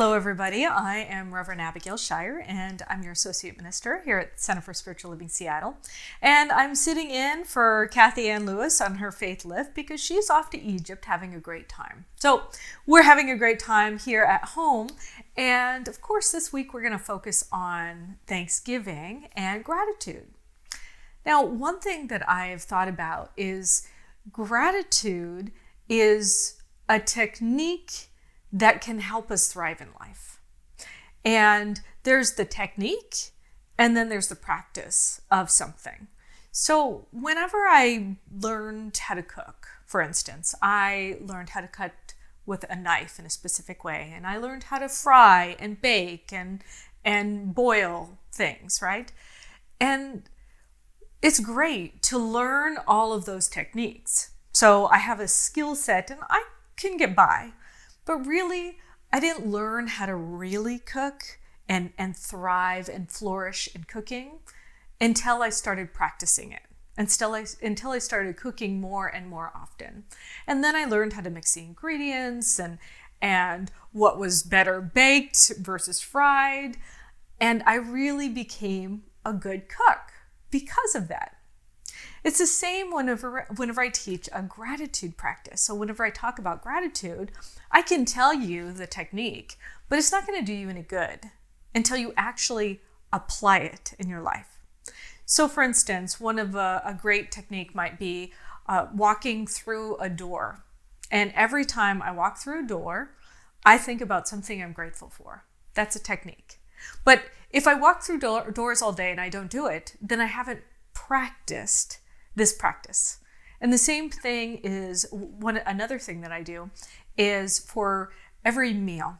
Hello, everybody. I am Rev Abigail Schairer, and I'm your Associate Minister here at the Center for Spiritual Living Seattle. And I'm sitting in for Kathy Ann Lewis on her faith lift because she's off to Egypt having a great time. So we're having a great time here at home. And of course, this week we're going to focus on Thanksgiving and gratitude. Now, one thing that I've thought about is gratitude is a technique that can help us thrive in life. And there's the technique, and then there's the practice of something. So whenever I learned how to cook, for instance, I learned how to cut with a knife in a specific way, and I learned how to fry and bake and boil things, right? And it's great to learn all of those techniques. So I have a skill set and I can get by. But really, I didn't learn how to really cook and thrive and flourish in cooking until I started practicing it, until I started cooking more and more often. And then I learned how to mix the ingredients and what was better baked versus fried. And I really became a good cook because of that. It's the same whenever I teach a gratitude practice. So whenever I talk about gratitude, I can tell you the technique, but it's not going to do you any good until you actually apply it in your life. So for instance, one of a great technique might be walking through a door. And every time I walk through a door, I think about something I'm grateful for. That's a technique. But if I walk through doors all day and I don't do it, then I haven't practiced this practice. And the same thing is another thing that I do is for every meal,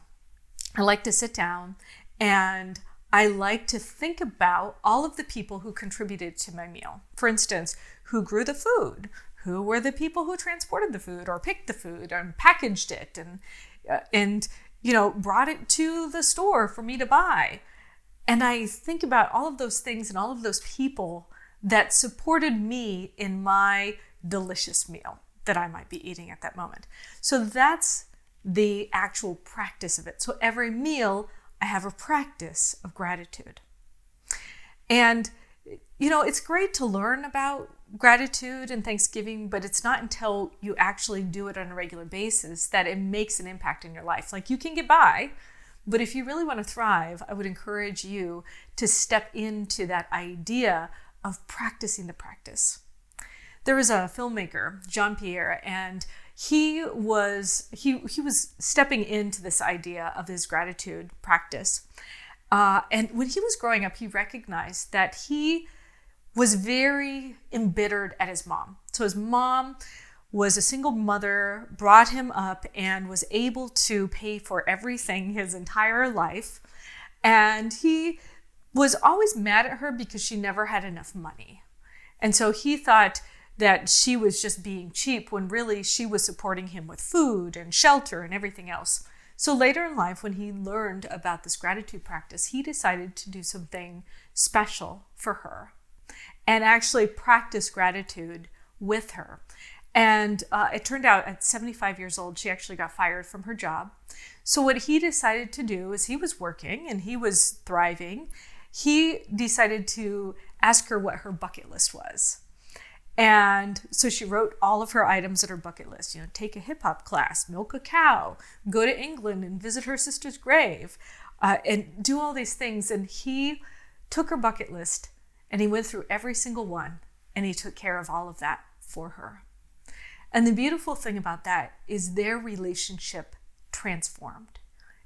I like to sit down and I like to think about all of the people who contributed to my meal. For instance, who grew the food? Who were the people who transported the food or picked the food and packaged it and brought it to the store for me to buy? And I think about all of those things and all of those people that supported me in my delicious meal that I might be eating at that moment. So that's the actual practice of it. So every meal, I have a practice of gratitude. And, it's great to learn about gratitude and Thanksgiving, but it's not until you actually do it on a regular basis that it makes an impact in your life. Like you can get by, but if you really want to thrive, I would encourage you to step into that idea of practicing the practice. There was a filmmaker, Jean-Pierre, and he was stepping into this idea of his gratitude practice. And when he was growing up, he recognized that he was very embittered at his mom. So his mom was a single mother, brought him up, and was able to pay for everything his entire life. And he was always mad at her because she never had enough money. And so he thought that she was just being cheap when really she was supporting him with food and shelter and everything else. So later in life, when he learned about this gratitude practice, he decided to do something special for her and actually practice gratitude with her. And it turned out at 75 years old, she actually got fired from her job. So what he decided to do is he was working and he was thriving. He decided to ask her what her bucket list was. And so she wrote all of her items at her bucket list, take a hip hop class, milk a cow, go to England and visit her sister's grave, and do all these things. And he took her bucket list and he went through every single one and he took care of all of that for her. And the beautiful thing about that is their relationship transformed.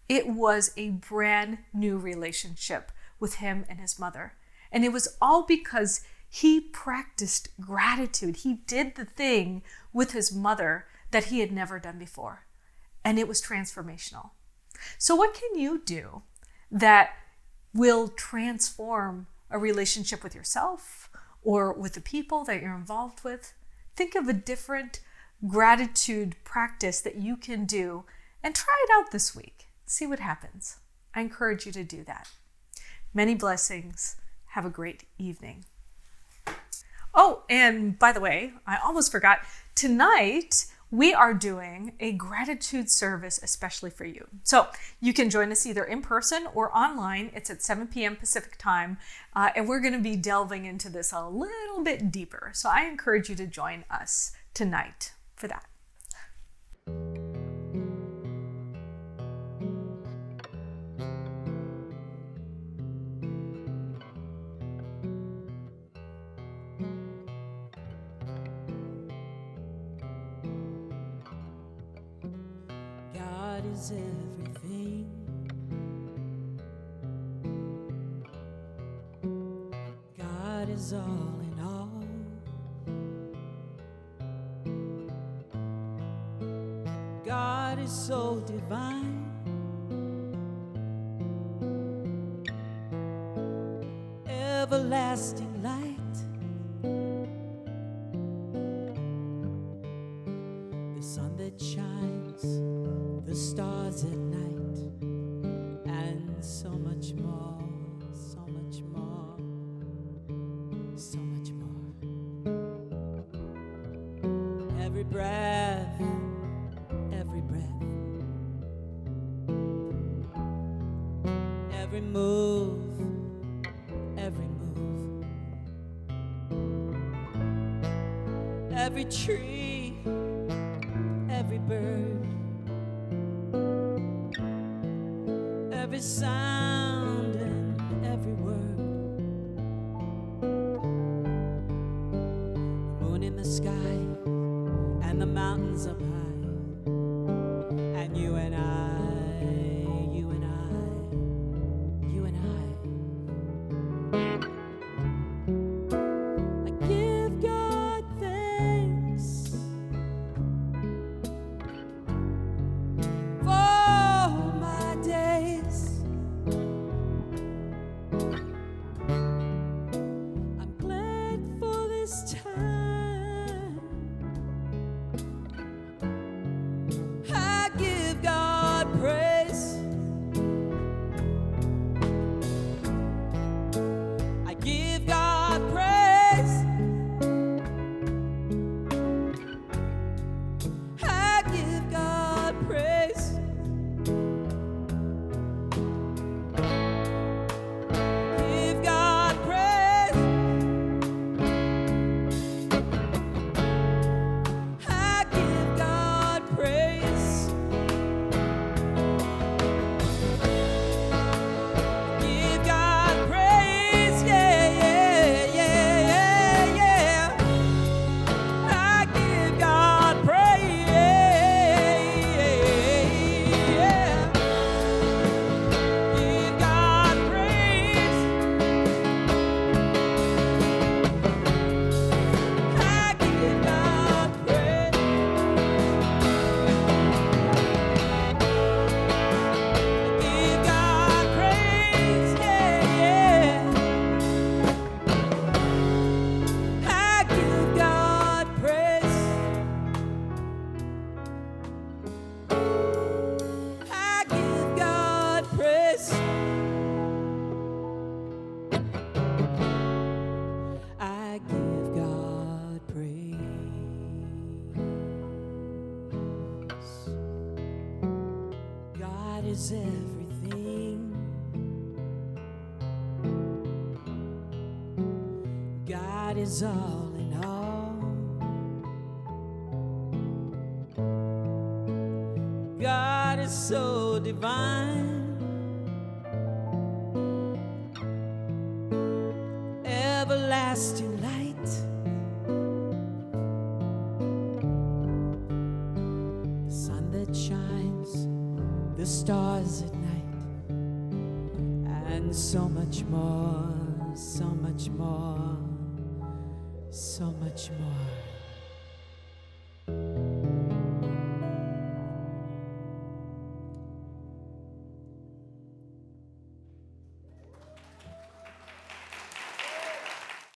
It was a brand new relationship with him and his mother. And it was all because he practiced gratitude. He did the thing with his mother that he had never done before. And it was transformational. So what can you do that will transform a relationship with yourself or with the people that you're involved with? Think of a different gratitude practice that you can do and try it out this week. See what happens. I encourage you to do that. Many blessings. Have a great evening. Oh, and by the way, I almost forgot. Tonight, we are doing a gratitude service especially for you. So you can join us either in person or online. It's at 7 p.m. Pacific time, and we're going to be delving into this a little bit deeper. So I encourage you to join us tonight for that. God is everything. God is all in all. God is so divine. Everlasting light. The sun that shines, the stars at night, and so much more, so much more, so much more. Every breath, every breath, every move, every move, every tree, every bird, every sound and every word. The moon in the sky and the mountains up high, and you and I, you and I, you and I. I give God thanks for my days. I'm glad for this time. I give God praise. I give God praise. I give God praise. Give God praise. I give God praise. Give God praise. Yeah, yeah, yeah, yeah, yeah. I give God praise. Yeah. Give God praise. I give God praise. Give God praise. Yeah, yeah. I give God praise. I give God praise. I give God praise. God is everything. God is all in all. God is so divine. Everlasting light. The sun that shines, the stars at night, and so much more, so much more, so much more.